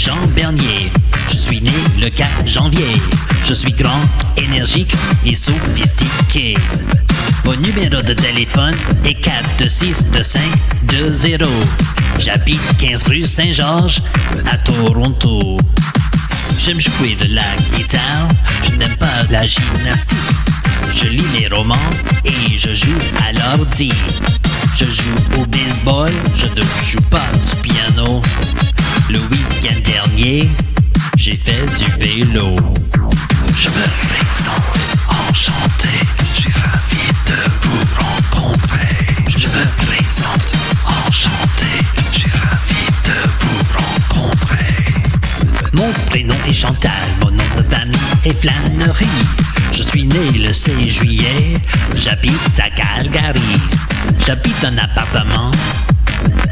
Jean Bernier. Je suis né le 4 janvier. Je suis grand, énergique et sophistiqué. Mon numéro de téléphone est 426-2520. J'habite 15 rue Saint-Georges à Toronto. J'aime jouer de la guitare, je n'aime pas la gymnastique. Je lis les romans et je joue à l'ordi. Je joue au baseball, je ne joue pas du piano. Le week-end dernier, j'ai fait du vélo. Je me présente, enchanté, je suis ravi de vous rencontrer. Je me présente, enchanté, je suis ravi de vous rencontrer. Mon prénom est Chantal, mon nom de famille est Flannery. Je suis né le 6 juillet, j'habite à Calgary. J'habite un appartement,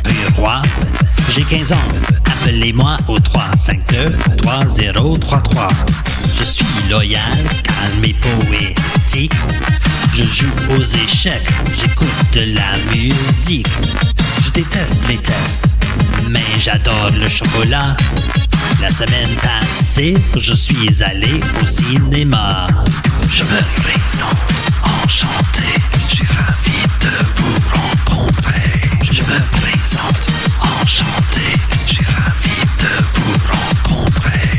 rue Roi, j'ai 15 ans. Appelez-moi au 352-3033. Je suis loyal, calme et poétique. Je joue aux échecs, j'écoute de la musique. Je déteste les tests, mais j'adore le chocolat. La semaine passée, je suis allé au cinéma. Je me présente, enchanté, je suis ravi de vous rencontrer. Je me présente, enchanté, je suis ravi de vous rencontrer.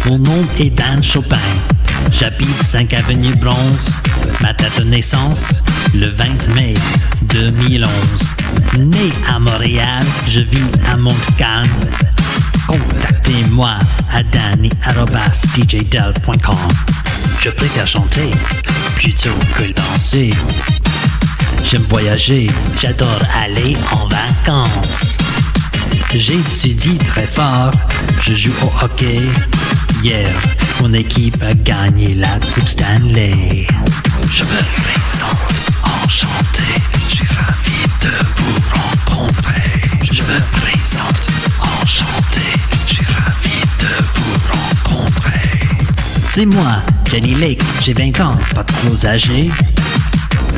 Mon nom est Dan Chopin, j'habite 5 avenue Bronze. Ma date de naissance, le 20 mai 2011. Né à Montréal, je vis à Montcalm. Contactez-moi à danny@djdelf.com. Je préfère chanter plutôt que danser. J'aime voyager, j'adore aller en vacances. J'étudie très fort, je joue au hockey. Hier, mon équipe a gagné la Coupe Stanley. Je me présente, enchanté, je suis ravi de vous rencontrer. Je me présente, enchanté, je suis ravi de vous rencontrer. C'est moi, Jenny Lake, j'ai 20 ans, pas trop âgé.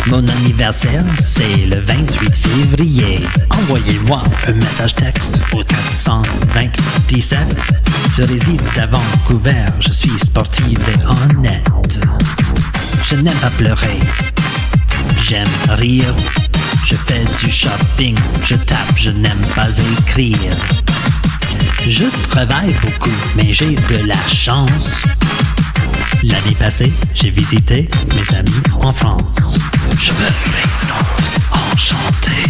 Mon anniversaire, c'est le 28 février. Envoyez-moi un message texte au 420-17. Je réside à Vancouver, je suis sportive et honnête. Je n'aime pas pleurer, j'aime rire. Je fais du shopping, je tape, je n'aime pas écrire. Je travaille beaucoup, mais j'ai de la chance. L'année passée, j'ai visité mes amis en France. Je me présente, enchanté,